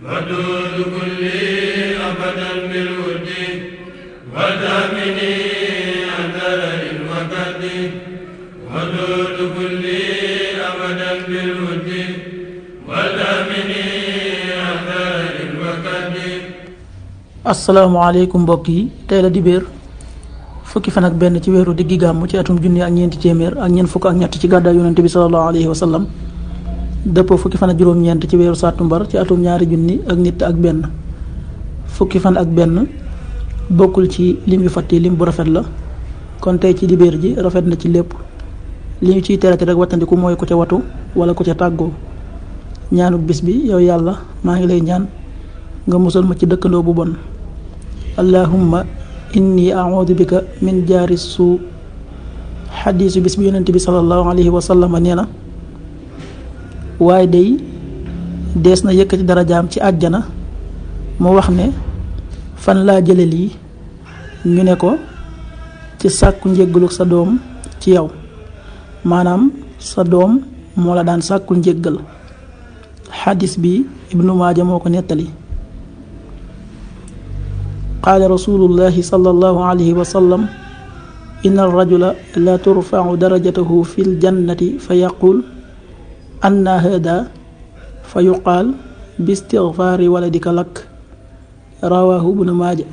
ودود كلي أبدا بالود ودامني عن درر وكد ودود كلي أبدا بالود ودامني عن درر وكد. asalaamaaleykum mbokk yi, tey la dibéer fukki fan ak benn ci weeru diggi gàmmu ci atum junni ak ñeenti téeméer ak ñeent fukk ak ñett ci gàddaay yonente bi sallallahu alayhi wa sallam, dëppoo fukki fan ak juróom-ñeent ci weeru sàttumbar ci atum ñaari junni ak nit ak benn. fukki fan ak benn bokkul ci lim yu fàtti lim bu rafet la, kon tey ci dibéer ji rafet na ci lépp. li ñu ciy terati rek wattandiku mooy ku ca watu wala ku ca tàggoo. ñaanu bis bi, yow yàlla maa ngi lay ñaan nga musal ma ci dëkkandoo bu bon. allahumma inni a'udhu bika min jaari suu. xadiisu bis bi yonent bi sallallahu alayhi wa sallam nee na, waaye day dees na yëkkati darajaam ci àjjana. mu wax ne, fan laa jële lii? ñu ne ko, ci sàkku njéggalu sa doom ci yow, maanaam sa doom moo la daan sàkkul njéggal. xadis bi ibnu maaja moo ko nettali. qaala rasulullahi sallallahu alayhi wa sallam, inna arrajula la turfacu darajatahu fi ljannati fa yaqul anna hada fa yuqaal bi istigfaari waladika lak. rawaahu ibnu maaja.